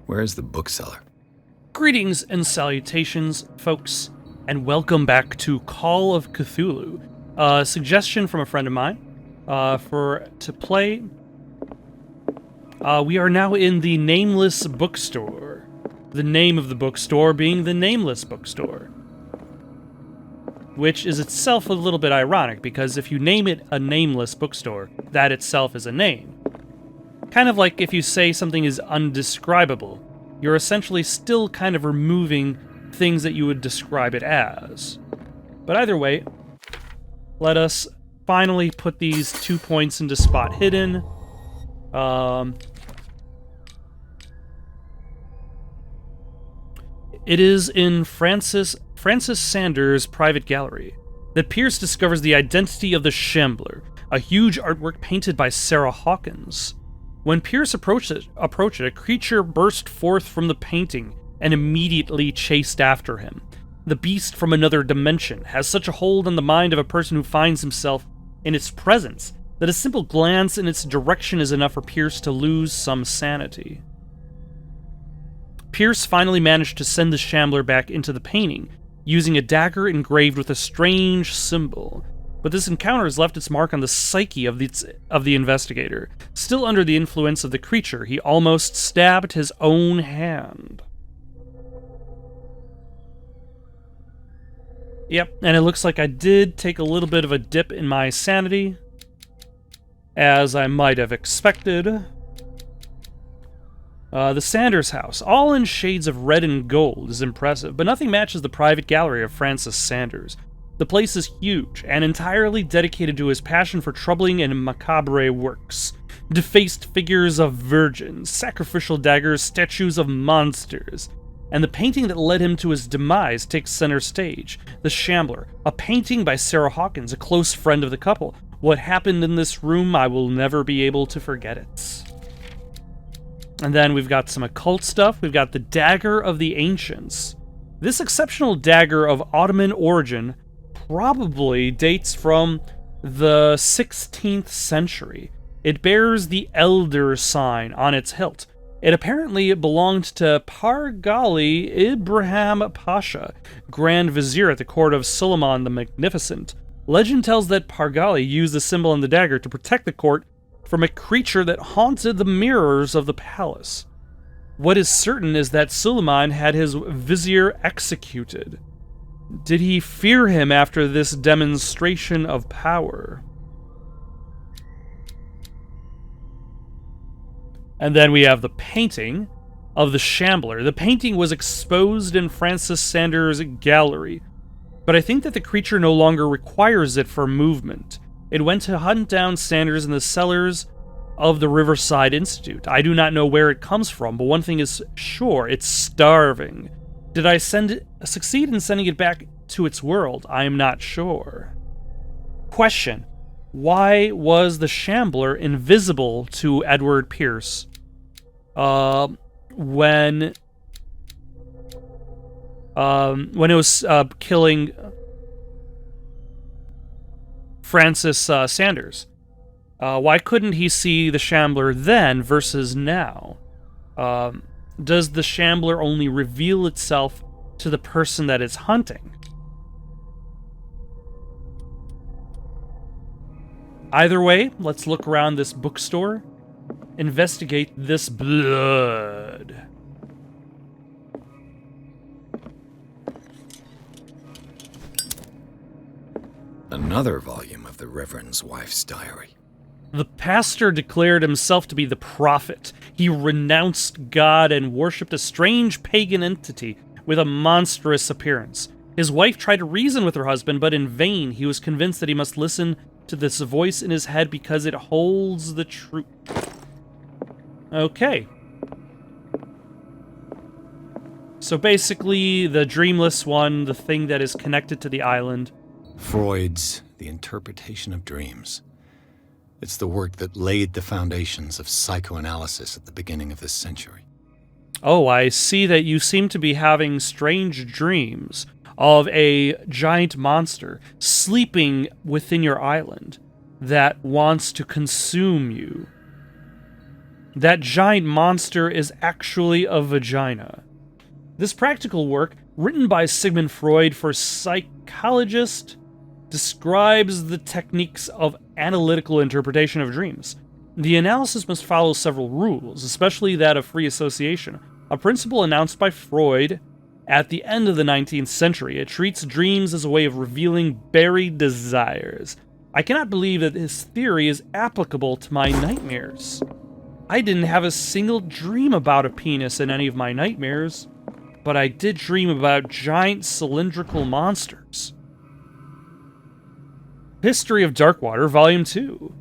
Where's the bookseller? Greetings and salutations, folks, and welcome back to Call of Cthulhu. A suggestion from a friend of mine to play. We are now in the Nameless Bookstore. The name of the bookstore being the Nameless Bookstore. Which is itself a little bit ironic, because if you name it a Nameless Bookstore, that itself is a name. Kind of like if you say something is undescribable, you're essentially still kind of removing things that you would describe it as. But either way, let us finally put these 2 points into spot hidden. It is in Francis Sanders' private gallery that Pierce discovers the identity of the Shambler, a huge artwork painted by Sarah Hawkins. When Pierce approached it, a creature burst forth from the painting and immediately chased after him. The beast from another dimension has such a hold on the mind of a person who finds himself in its presence that a simple glance in its direction is enough for Pierce to lose some sanity. Pierce finally managed to send the Shambler back into the painting, using a dagger engraved with a strange symbol. But this encounter has left its mark on the psyche of the investigator. Still under the influence of the creature, he almost stabbed his own hand. Yep, and it looks like I did take a little bit of a dip in my sanity, as I might have expected. The Sanders house, all in shades of red and gold, is impressive, but nothing matches the private gallery of Francis Sanders. The place is huge, and entirely dedicated to his passion for troubling and macabre works. Defaced figures of virgins, sacrificial daggers, statues of monsters. And the painting that led him to his demise takes center stage. The Shambler, a painting by Sarah Hawkins, a close friend of the couple. What happened in this room, I will never be able to forget it. And then we've got some occult stuff. We've got the Dagger of the Ancients. This exceptional dagger of Ottoman origin probably dates from the 16th century. It bears the Elder sign on its hilt. It apparently belonged to Pargali Ibrahim Pasha, Grand Vizier at the court of Suleiman the Magnificent. Legend tells that Pargali used the symbol on the dagger to protect the court from a creature that haunted the mirrors of the palace. What is certain is that Suleiman had his vizier executed. Did he fear him after this demonstration of power? And then we have the painting of the Shambler. The painting was exposed in Francis Sanders' gallery, but I think that the creature no longer requires it for movement. It went to hunt down Sanders in the cellars of the Riverside Institute. I do not know where it comes from, but one thing is sure, it's starving. Did I succeed in sending it back to its world? I am not sure. Question: why was the Shambler invisible to Edward Pierce when it was killing Francis Sanders? Why couldn't he see the Shambler then versus now? Does the Shambler only reveal itself to the person that it's hunting? Either way, let's look around this bookstore, investigate this blood. Another volume of the Reverend's wife's diary. The pastor declared himself to be the prophet. He renounced God and worshipped a strange pagan entity with a monstrous appearance. His wife tried to reason with her husband, but in vain. He was convinced that he must listen to this voice in his head because it holds the truth. Okay. So basically, the dreamless one, the thing that is connected to the island. Freud's The Interpretation of Dreams. It's the work that laid the foundations of psychoanalysis at the beginning of this century. Oh, I see that you seem to be having strange dreams of a giant monster sleeping within your island that wants to consume you. that giant monster is actually a vagina. This practical work, written by Sigmund Freud for psychologists, describes the techniques of analytical interpretation of dreams. The analysis must follow several rules, especially that of free association, a principle announced by Freud at the end of the 19th century. It treats dreams as a way of revealing buried desires. I cannot believe that this theory is applicable to my nightmares. I didn't have a single dream about a penis in any of my nightmares, but I did dream about giant cylindrical monsters. History of Darkwater, Volume 2.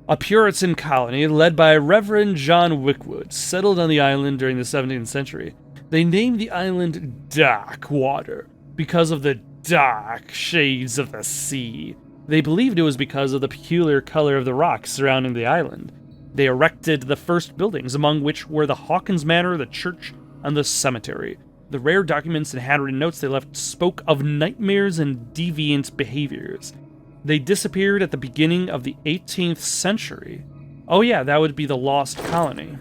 A Puritan colony led by Reverend John Wickwood settled on the island during the 17th century. They named the island Darkwater because of the dark shades of the sea. They believed it was because of the peculiar color of the rocks surrounding the island. They erected the first buildings, among which were the Hawkins Manor, the church, and the cemetery. The rare documents and handwritten notes they left spoke of nightmares and deviant behaviors. They disappeared at the beginning of the 18th century. Oh yeah, that would be the Lost Colony.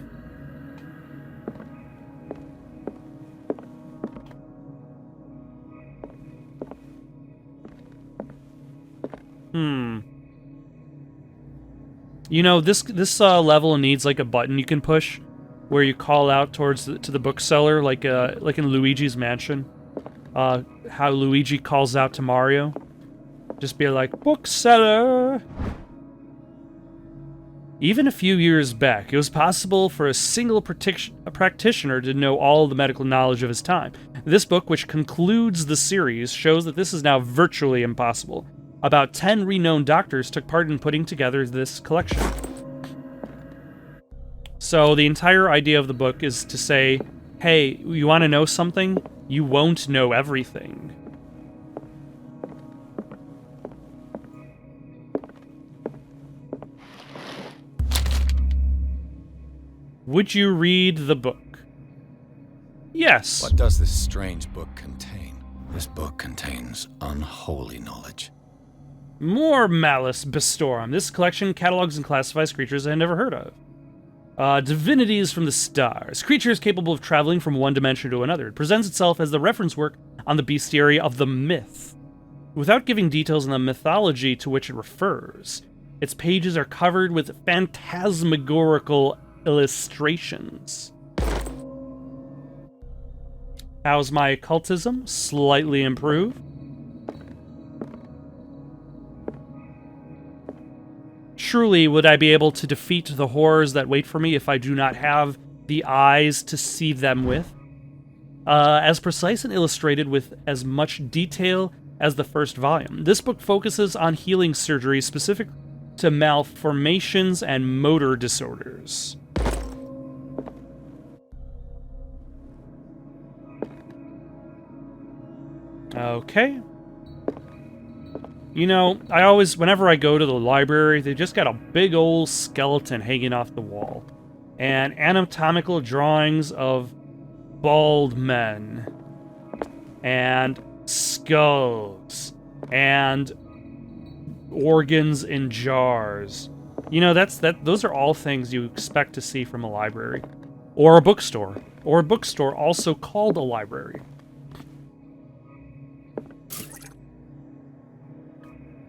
You know, this level needs like a button you can push, where you call out to the bookseller, like in Luigi's Mansion. How Luigi calls out to Mario. Just be like, bookseller! Even a few years back, it was possible for a single practitioner to know all the medical knowledge of his time. This book, which concludes the series, shows that this is now virtually impossible. About 10 renowned doctors took part in putting together this collection. So the entire idea of the book is to say, hey, you want to know something? You won't know everything. Would you read the book? Yes. What does this strange book contain? This book contains unholy knowledge. More malice bestow on. This collection catalogs and classifies creatures I had never heard of. Divinities from the stars. Creatures capable of traveling from one dimension to another. It presents itself as the reference work on the bestiary of the myth, without giving details on the mythology to which it refers. Its pages are covered with phantasmagorical illustrations. How's my occultism? Slightly improved. Truly, would I be able to defeat the horrors that wait for me if I do not have the eyes to see them with? As precise and illustrated with as much detail as the first volume. This book focuses on healing surgery specific to malformations and motor disorders. Okay. You know, whenever I go to the library, they just got a big old skeleton hanging off the wall. And anatomical drawings of bald men. And skulls. And organs in jars. You know, those are all things you expect to see from a library. Or a bookstore. Or a bookstore also called a library.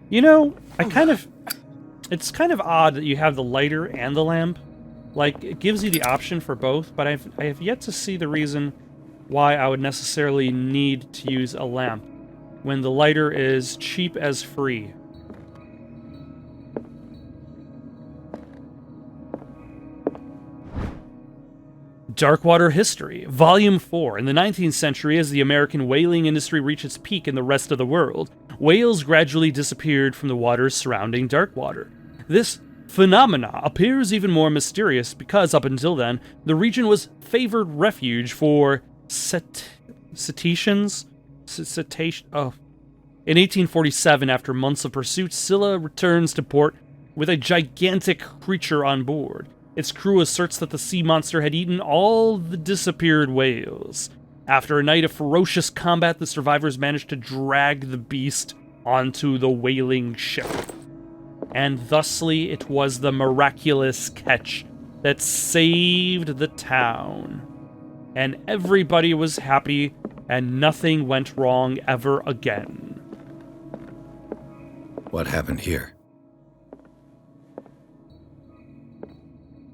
You know, it's kind of odd that you have the lighter and the lamp. Like, it gives you the option for both, but I have yet to see the reason why I would necessarily need to use a lamp when the lighter is cheap as free. Darkwater History, Volume 4. In the 19th century, as the American whaling industry reached its peak in the rest of the world, whales gradually disappeared from the waters surrounding Darkwater. This phenomena appears even more mysterious because, up until then, the region was favored refuge for cetaceans. In 1847, after months of pursuit, Scylla returns to port with a gigantic creature on board. Its crew asserts that the sea monster had eaten all the disappeared whales. After a night of ferocious combat, the survivors managed to drag the beast onto the whaling ship. And thusly, it was the miraculous catch that saved the town. And everybody was happy, and nothing went wrong ever again. What happened here?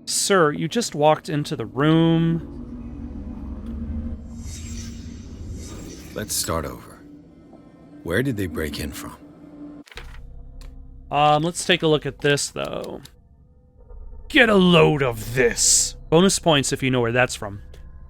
Sir, you just walked into the room. Let's start over. Where did they break in from? Let's take a look at this, though. Get a load of this! Bonus points if you know where that's from.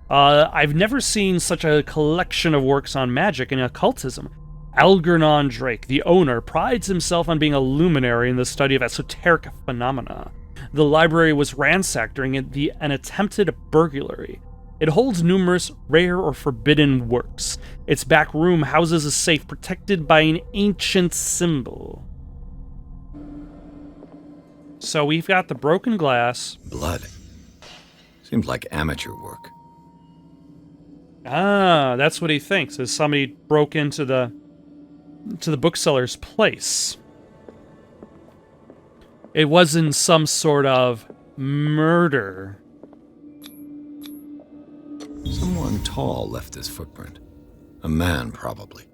I've never seen such a collection of works on magic and occultism. Algernon Drake, the owner, prides himself on being a luminary in the study of esoteric phenomena. The library was ransacked during an attempted burglary. It holds numerous rare or forbidden works. Its back room houses a safe protected by an ancient symbol. So we've got the broken glass. Blood. Seems like amateur work. Ah, that's what he thinks, is somebody broke into the bookseller's place. It wasn't some sort of murder. Someone tall left this footprint. A man, probably.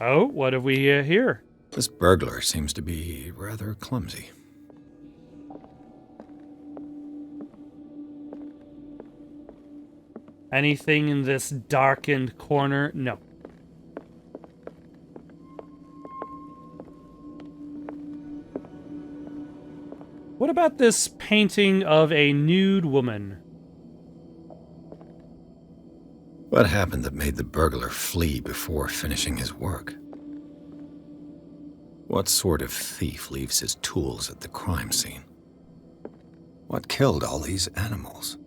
Oh, what have we here? This burglar seems to be rather clumsy. Anything in this darkened corner? No. What about this painting of a nude woman? What happened that made the burglar flee before finishing his work? What sort of thief leaves his tools at the crime scene? What killed all these animals?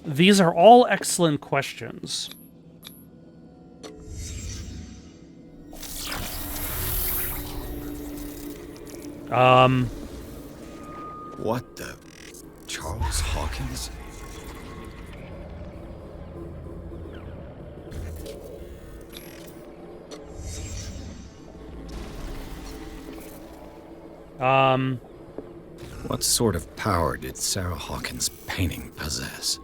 These are all excellent questions. What the... Charles Hawkins? What sort of power did Sarah Hawkins' painting possess?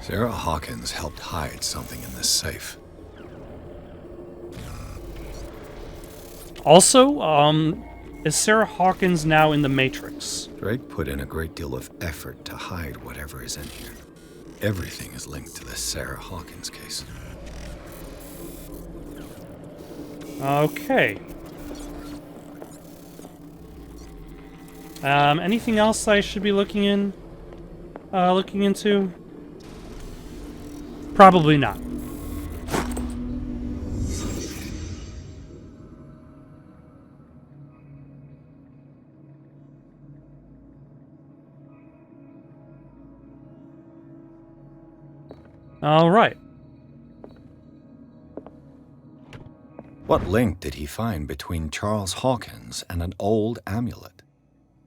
Sarah Hawkins helped hide something in this safe. Also, is Sarah Hawkins now in the Matrix? Drake put in a great deal of effort to hide whatever is in here. Everything is linked to the Sarah Hawkins case. Okay. Anything else I should be looking into? Probably not. All right. What link did he find between Charles Hawkins and an old amulet?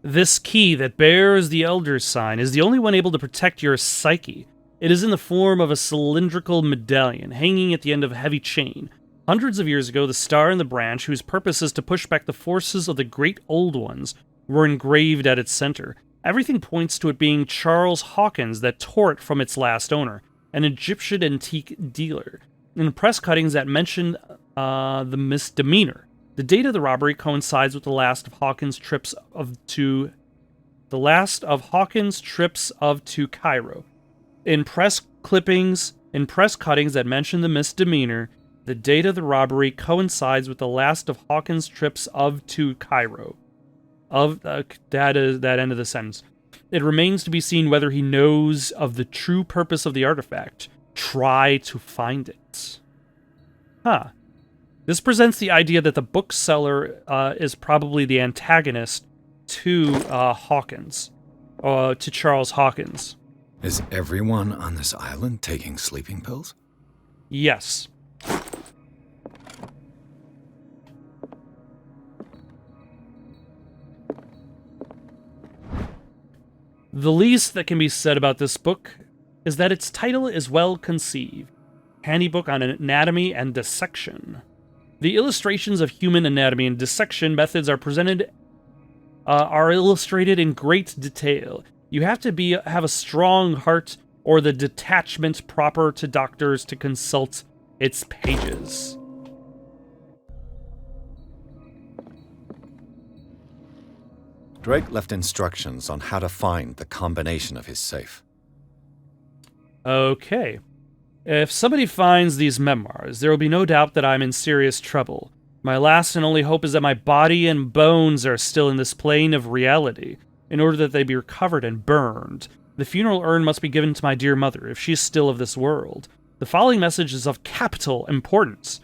This key that bears the Elder's sign is the only one able to protect your psyche. It is in the form of a cylindrical medallion hanging at the end of a heavy chain. Hundreds of years ago, the star and the branch, whose purpose is to push back the forces of the great old ones, were engraved at its center. Everything points to it being Charles Hawkins that tore it from its last owner, an Egyptian antique dealer. In press cuttings that mention the misdemeanor, the date of the robbery coincides with the last of Hawkins' trips to Cairo. In press cuttings that mention the misdemeanor, the date of the robbery coincides with the last of Hawkins' trips to Cairo. That end of the sentence. It remains to be seen whether he knows of the true purpose of the artifact. Try to find it. Huh. This presents the idea that the bookseller is probably the antagonist to Hawkins, to Charles Hawkins. Is everyone on this island taking sleeping pills? Yes. The least that can be said about this book is that its title is well conceived. Handy book on anatomy and dissection. The illustrations of human anatomy and dissection methods are illustrated in great detail. You have to have a strong heart or the detachment proper to doctors to consult its pages. Drake left instructions on how to find the combination of his safe. Okay. If somebody finds these memoirs, there will be no doubt that I'm in serious trouble. My last and only hope is that my body and bones are still in this plane of reality, in order that they be recovered and burned. The funeral urn must be given to my dear mother, if she is still of this world. The following message is of capital importance.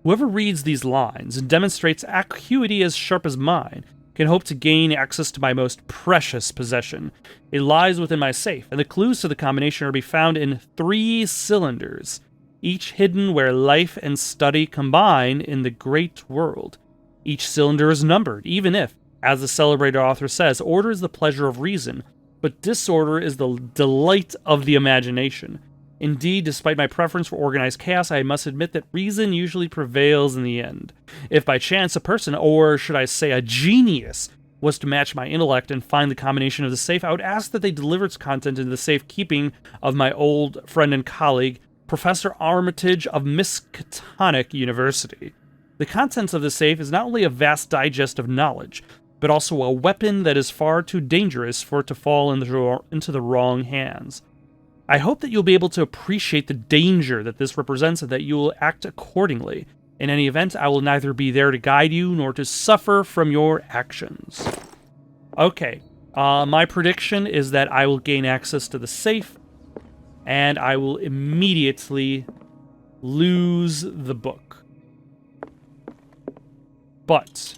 Whoever reads these lines and demonstrates acuity as sharp as mine can hope to gain access to my most precious possession. It lies within my safe, and the clues to the combination are to be found in 3 cylinders, each hidden where life and study combine in the great world. Each cylinder is numbered, even if, as the celebrated author says, order is the pleasure of reason, but disorder is the delight of the imagination. Indeed, despite my preference for organized chaos, I must admit that reason usually prevails in the end. If by chance a person, or should I say a genius, was to match my intellect and find the combination of the safe, I would ask that they deliver its content into the safekeeping of my old friend and colleague, Professor Armitage of Miskatonic University. The contents of the safe is not only a vast digest of knowledge, but also a weapon that is far too dangerous for it to fall into the wrong hands. I hope that you'll be able to appreciate the danger that this represents and that you will act accordingly. In any event, I will neither be there to guide you nor to suffer from your actions. Okay, my prediction is that I will gain access to the safe, and I will immediately lose the book. But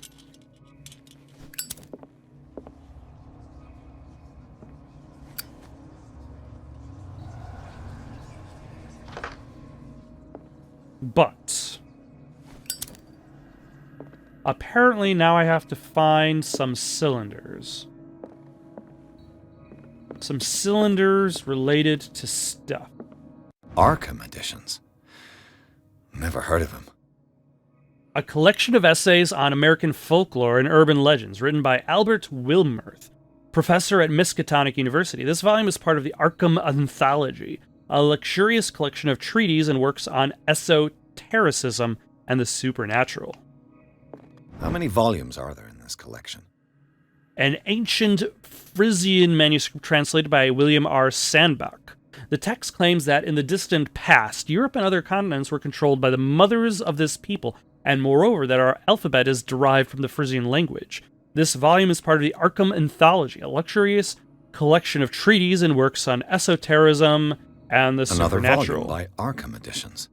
apparently now I have to find some cylinders. Some cylinders related to stuff. Arkham editions. Never heard of him. A collection of essays on American folklore and urban legends written by Albert Wilmarth, professor at Miskatonic University. This volume is part of the Arkham Anthology, a luxurious collection of treatises and works on esotericism and the supernatural. How many volumes are there in this collection? An ancient Frisian manuscript translated by William R. Sandbach. The text claims that in the distant past, Europe and other continents were controlled by the mothers of this people, and moreover that our alphabet is derived from the Frisian language. This volume is part of the Arkham Anthology, a luxurious collection of treatises and works on esotericism and the supernatural. Another volume by Arkham editions.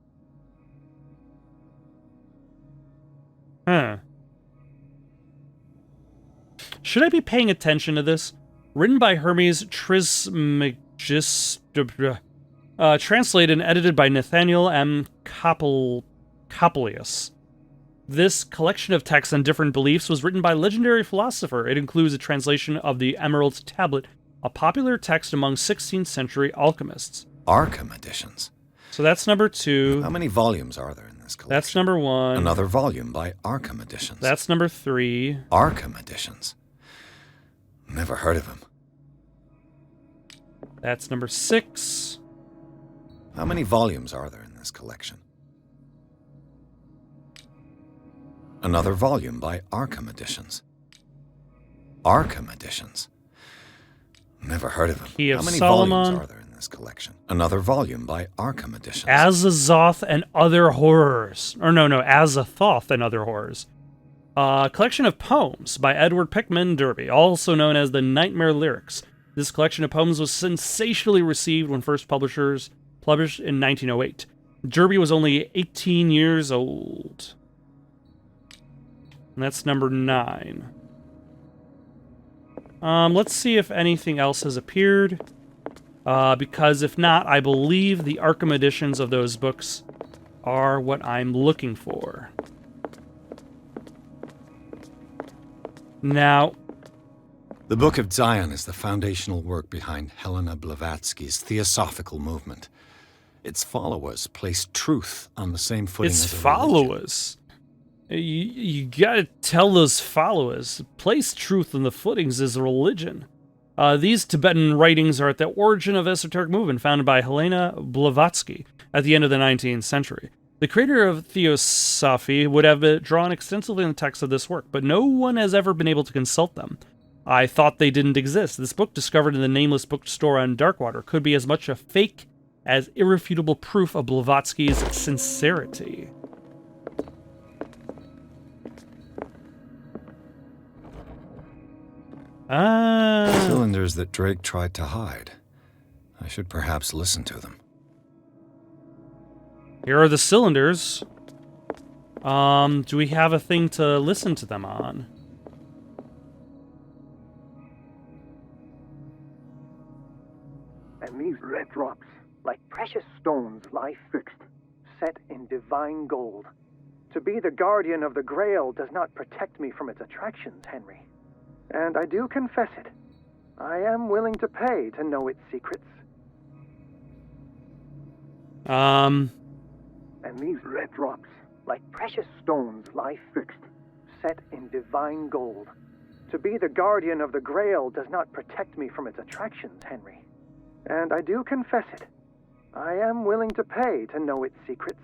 Should I be paying attention to this? Written by Hermes Trismegistus, translated and edited by Nathaniel M. Coppelius. This collection of texts on different beliefs was written by a legendary philosopher. It includes a translation of the Emerald Tablet, a popular text among 16th century alchemists. Arkham editions. So that's number 2. How many volumes are there in this collection? That's number 1. Another volume by Arkham editions. That's number 3. Arkham editions. Never heard of him. That's number 6. How many volumes are there in this collection? Another volume by Arkham editions. Arkham editions. Never heard of him. Key of How many Solomon. volumes are there in this collection? Another volume by Arkham editions. Azathoth and Other Horrors. Azathoth and Other Horrors. A collection of poems by Edward Pickman Derby, also known as the Nightmare Lyrics. This collection of poems was sensationally received when first published in 1908. Derby was only 18 years old. And that's number 9. Let's see if anything else has appeared. Because if not, I believe the Arkham editions of those books are what I'm looking for. Now, The Book of Zion is the foundational work behind Helena Blavatsky's theosophical movement. Its followers place truth on the same footing Its as a religion. followers. You gotta tell those followers. Place truth on the footings as a religion. These Tibetan writings are at the origin of esoteric movement founded by Helena Blavatsky at the end of the 19th century. The creator of Theosophy would have drawn extensively on the text of this work, but no one has ever been able to consult them. I thought they didn't exist. This book, discovered in the Nameless bookstore on Darkwater, could be as much a fake as irrefutable proof of Blavatsky's sincerity. Cylinders that Drake tried to hide. I should perhaps listen to them. Here are the cylinders. Do we have a thing to listen to them on? And these red drops, like precious stones, lie fixed, set in divine gold. To be the guardian of the Grail does not protect me from its attractions, Henry. And I do confess it. I am willing to pay to know its secrets. And these red drops, like precious stones, lie fixed, set in divine gold. To be the guardian of the Grail does not protect me from its attractions, Henry. And I do confess it. I am willing to pay to know its secrets.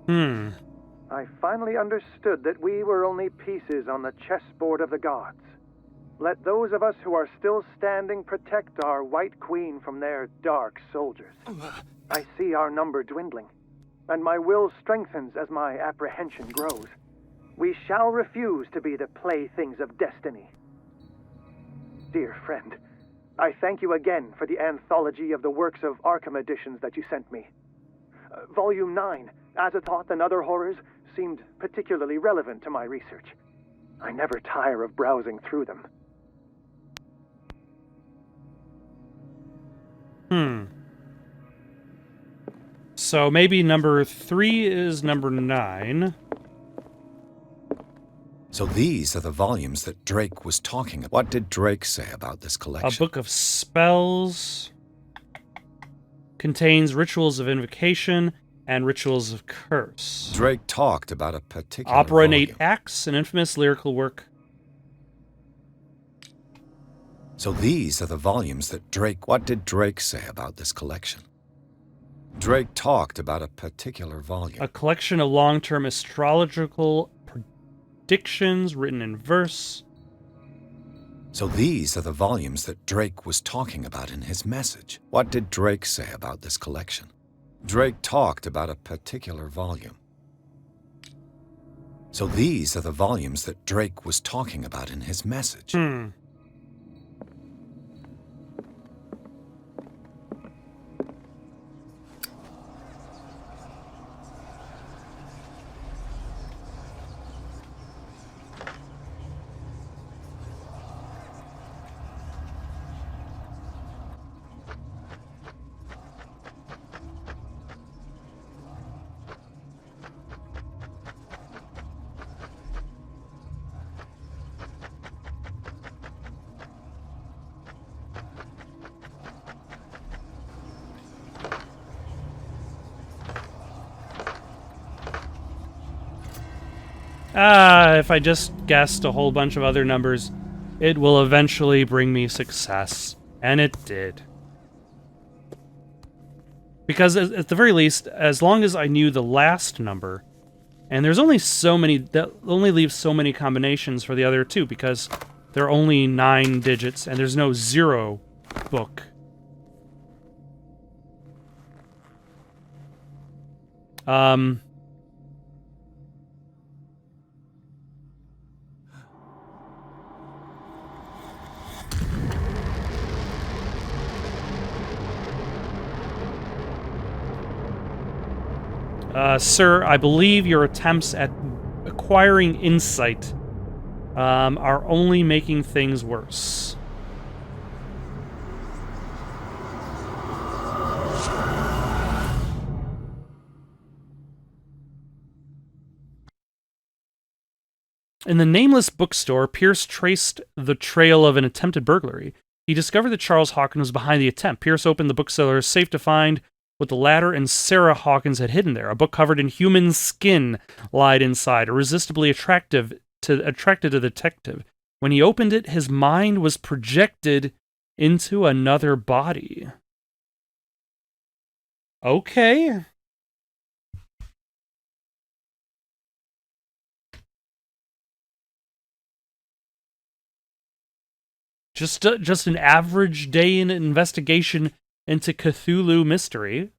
I finally understood that we were only pieces on the chessboard of the gods. Let those of us who are still standing protect our White Queen from their dark soldiers. I see our number dwindling, and my will strengthens as my apprehension grows. We shall refuse to be the playthings of destiny. Dear friend, I thank you again for the anthology of the works of Arkham editions that you sent me. Volume 9, Azathoth and Other Horrors, seemed particularly relevant to my research. I never tire of browsing through them. So maybe number 3 is number 9. So these are the volumes that Drake was talking about. What did Drake say about this collection? A book of spells. Contains rituals of invocation and rituals of curse. Drake talked about a particular Opera in volume. 8 acts, an infamous lyrical work. So these are the volumes that Drake... What did Drake say about this collection? Drake talked about a particular volume. A collection of long-term astrological predictions written in verse. So these are the volumes that Drake was talking about in his message. What did Drake say about this collection? Drake talked about a particular volume. So these are the volumes that Drake was talking about in his message. If I just guessed a whole bunch of other numbers, it will eventually bring me success. And it did. Because at the very least, as long as I knew the last number, and there's only so many, that only leaves so many combinations for the other two, because there are only 9 digits, and there's no 0 book. Sir, I believe your attempts at acquiring insight are only making things worse. In the Nameless bookstore, Pierce traced the trail of an attempted burglary. He discovered that Charles Hawkins was behind the attempt. Pierce opened the bookseller's safe to find what the latter and Sarah Hawkins had hidden there. A book covered in human skin lied inside, irresistibly attracted to the detective. When he opened it, his mind was projected into another body. Okay. Just an average day in investigation into Cthulhu mystery.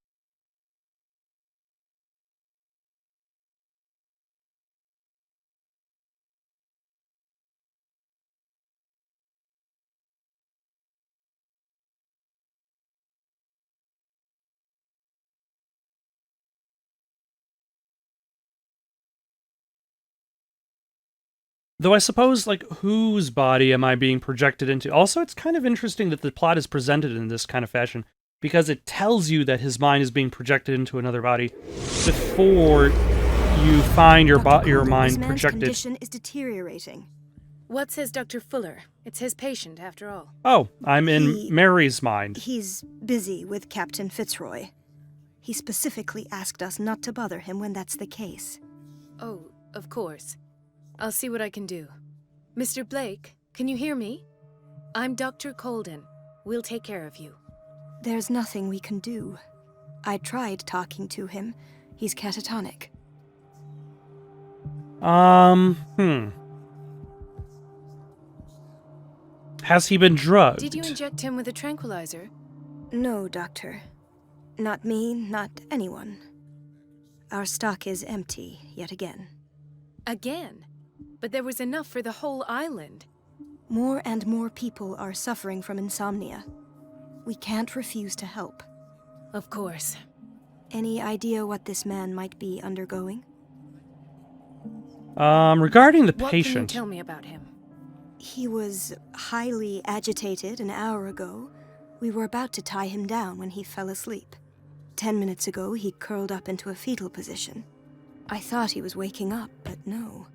Though I suppose, like, whose body am I being projected into? Also, it's kind of interesting that the plot is presented in this kind of fashion, because it tells you that his mind is being projected into another body before you find your mind this projected. Man's condition is deteriorating. What says Dr. Fuller? It's his patient, after all. Oh, I'm in Mary's mind. He's busy with Captain Fitzroy. He specifically asked us not to bother him when that's the case. Oh, of course. I'll see what I can do. Mr. Blake, can you hear me? I'm Dr. Colden. We'll take care of you. There's nothing we can do. I tried talking to him. He's catatonic. Has he been drugged? Did you inject him with a tranquilizer? No, Doctor. Not me, not anyone. Our stock is empty, yet again. Again? But there was enough for the whole island. More and more people are suffering from insomnia. We can't refuse to help. Of course. Any idea what this man might be undergoing? Regarding the What patient. can you tell me about him? He was highly agitated an hour ago. We were about to tie him down when he fell asleep. 10 minutes ago, he curled up into a fetal position. I thought he was waking up, but no.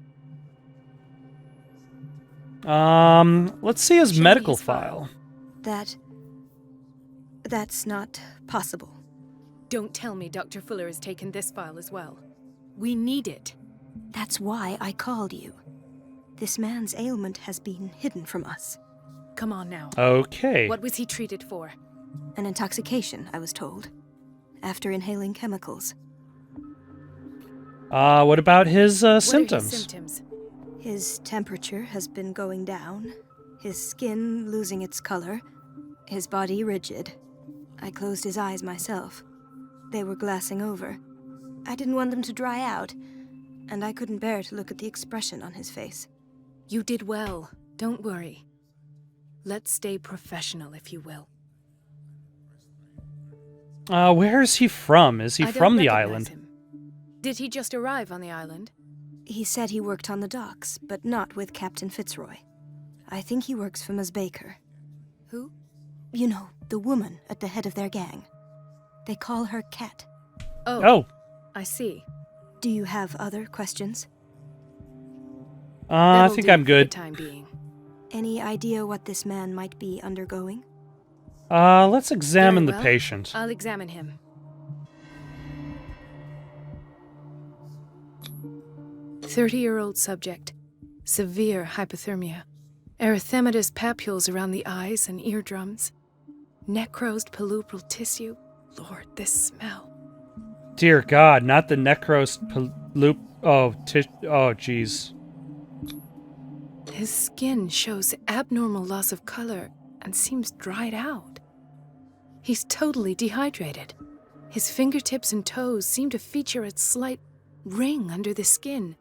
Let's see his Show me medical his file. file. That's not possible. Don't tell me Dr. Fuller has taken this file as well. We need it. That's why I called you. This man's ailment has been hidden from us. Come on now. Okay. What was he treated for? An intoxication, I was told. After inhaling chemicals. What about his What are symptoms? his symptoms? His temperature has been going down. His skin losing its color. His body rigid. I closed his eyes myself. They were glassing over. I didn't want them to dry out, and I couldn't bear to look at the expression on his face. You did well. Don't worry. Let's stay professional, if you will. Where is he from? Is he I from don't the recognize island? him. Did he just arrive on the island? He said he worked on the docks, but not with Captain Fitzroy. I think he works for Ms. Baker. Who? You know, the woman at the head of their gang. They call her Cat. Oh. I see. Do you have other questions? I That'll think do I'm for good. the time being. Any idea what this man might be undergoing? Let's examine Very the well. patient. I'll examine him. 30-year-old subject. Severe hypothermia. Erythematous papules around the eyes and eardrums. Necrosed palpebral tissue. Lord, this smell. Dear God, not the necros loop. Oh, jeez. His skin shows abnormal loss of color and seems dried out. He's totally dehydrated. His fingertips and toes seem to feature a slight ring under the skin,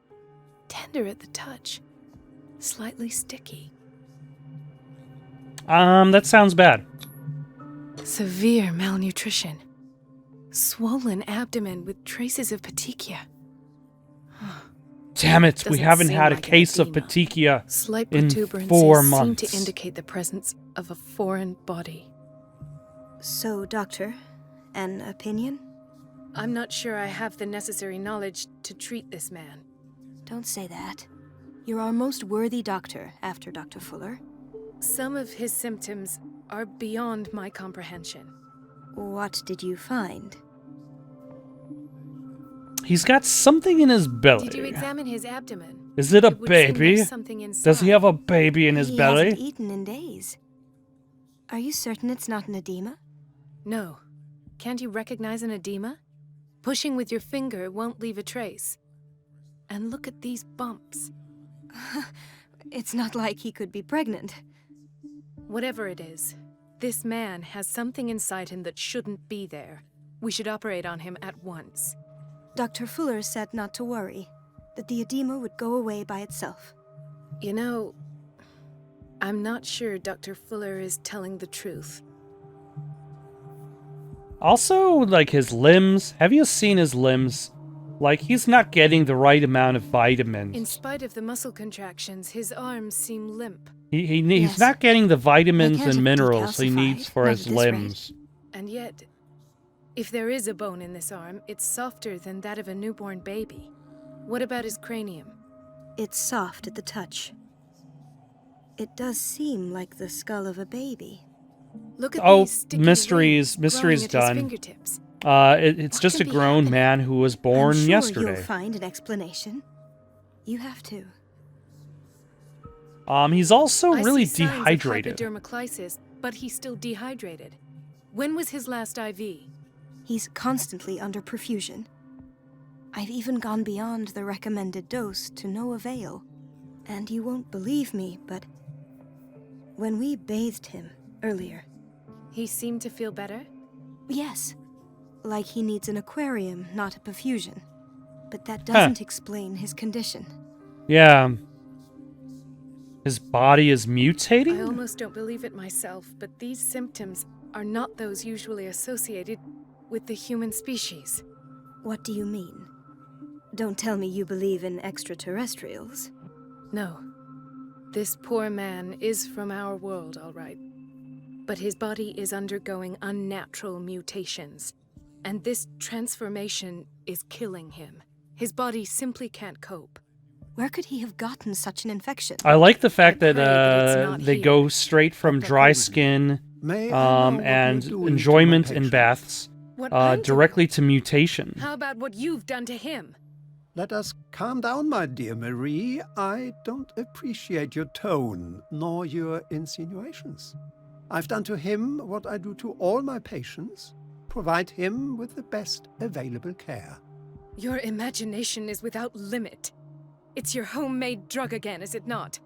tender at the touch, slightly sticky. That sounds bad. Severe malnutrition. Swollen abdomen with traces of petechia. Damn it, we Doesn't haven't seem had a like an case of edema. petechia Slight in protuberances 4 seem months. to indicate the presence of a foreign body. So, Doctor, an opinion? I'm not sure I have the necessary knowledge to treat this man. Don't say that. You're our most worthy doctor after Dr. Fuller. Some of his symptoms are beyond my comprehension. What did you find? He's got something in his belly. Did you examine his abdomen? Is it a It would seem baby? there's something inside. Does he have a baby in his He belly? hasn't eaten in days. Are you certain it's not an edema? No. Can't you recognize an edema? Pushing with your finger won't leave a trace. And look at these bumps. It's not like he could be pregnant. Whatever it is, this man has something inside him that shouldn't be there. We should operate on him at once. Dr. Fuller said not to worry, that the edema would go away by itself. You know, I'm not sure Dr. Fuller is telling the truth. Also, like his limbs. Have you seen his limbs? Like, he's not getting the right amount of vitamins. In spite of the muscle contractions, his arms seem limp. He's Yes. not getting the vitamins They and can't have minerals he needs decalcified, for not his at this rate. limbs. And yet, if there is a bone in this arm, it's softer than that of a newborn baby. What about his cranium? It's soft at the touch. It does seem like the skull of a baby. Look at Oh, these sticky mystery's rings growing at his done. fingertips. It's What just a could be grown happening? man who was born I'm sure yesterday. you'll find an explanation. You have to. He's also I really see signs of dehydrated. hypodermoclysis, but he's still dehydrated. When was his last IV? He's constantly under perfusion. I've even gone beyond the recommended dose to no avail. And you won't believe me, but when we bathed him earlier, He seemed to feel better? yes, like he needs an aquarium, not a perfusion. But that doesn't explain his condition. Yeah. His body is I mutating? almost don't believe it myself, but these symptoms are not those usually associated with the human species. What do you mean? Don't tell me you believe in extraterrestrials. No. This poor man is from our world, all right. But his body is undergoing unnatural mutations. And this transformation is killing him. His body simply can't cope. Where could he have gotten such an infection? I like the fact I that pray that it's not they here. go straight from dry skin May I know what and you're doing to enjoyment my in patient? baths What I'm doing? directly to mutation. How about what you've done to him? Let us calm down, my dear Marie. I don't appreciate your tone, nor your insinuations. I've done to him what I do to all my patients, provide him with the best available care. Your imagination is without limit. It's your homemade drug again, is it not?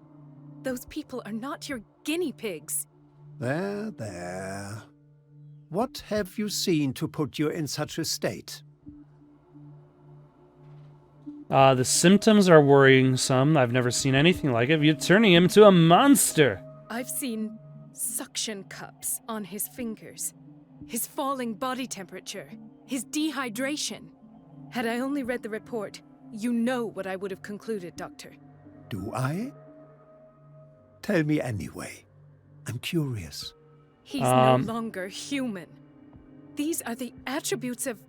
Those people are not your guinea pigs. There, there. What have you seen to put you in such a state? The symptoms are worrying some. I've never seen anything like it. You're turning him into a monster. I've seen suction cups on his fingers, his falling body temperature, his dehydration. Had I only read the report, you know what I would have concluded, Doctor. Do I? Tell me anyway. I'm curious. He's no longer human. These are the attributes of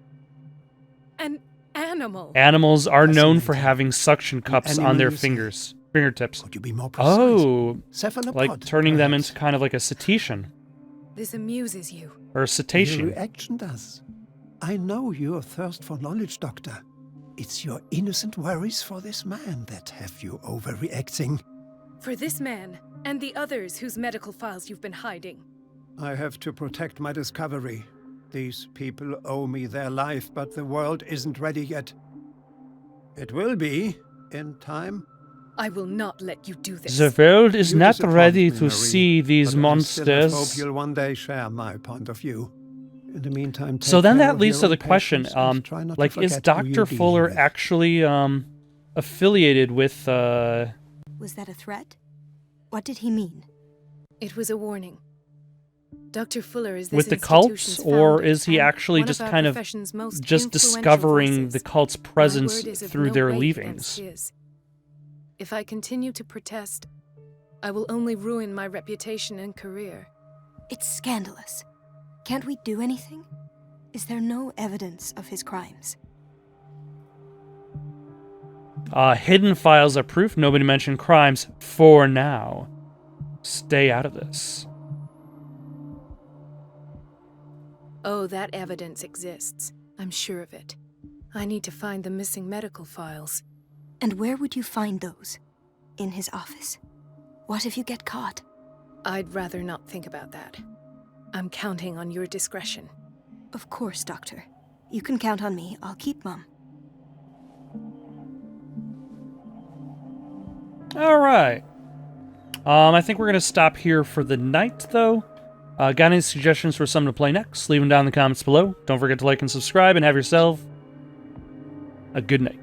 an animal. Animals are known for Fascinating. having suction cups on animal their you say? fingertips. Could you be more precise? Oh, Cephalopod, like turning them perhaps. into kind of like a cetacean. This amuses you. Or a Your cetacean. reaction does. I know your thirst for knowledge, Doctor. It's your innocent worries for this man that have you overreacting. For this man, and the others whose medical files you've been hiding. I have to protect my discovery. These people owe me their life, but the world isn't ready yet. It will be, in time. I will not let you do this. The world is You not disappoint ready me, to Marie, see these but I still have hope monsters. you'll one day share my point of view. In the meantime, So take then care that of leads your to own the question, patients and try not to like, is forget who you're Dr. dealing Fuller with. actually affiliated with Was that a threat? What did he mean? It was a warning. Dr. Fuller is this with the cults, institution's or founder is he and actually one just our kind of profession's most just influential discovering voices. the cult's My presence word is of through no their weight leavings? against his. If I continue to protest, I will only ruin my reputation and career. It's scandalous. Can't we do anything? Is there no evidence of his crimes? Hidden files are proof. Nobody mentioned crimes for now. Stay out of this. Oh, that evidence exists. I'm sure of it. I need to find the missing medical files. And where would you find those? In his office? What if you get caught? I'd rather not think about that. I'm counting on your discretion. Of course, Doctor. You can count on me. I'll keep mum. All right. I think we're going to stop here for the night, though. Got any suggestions for something to play next? Leave them down in the comments below. Don't forget to like and subscribe, and have yourself a good night.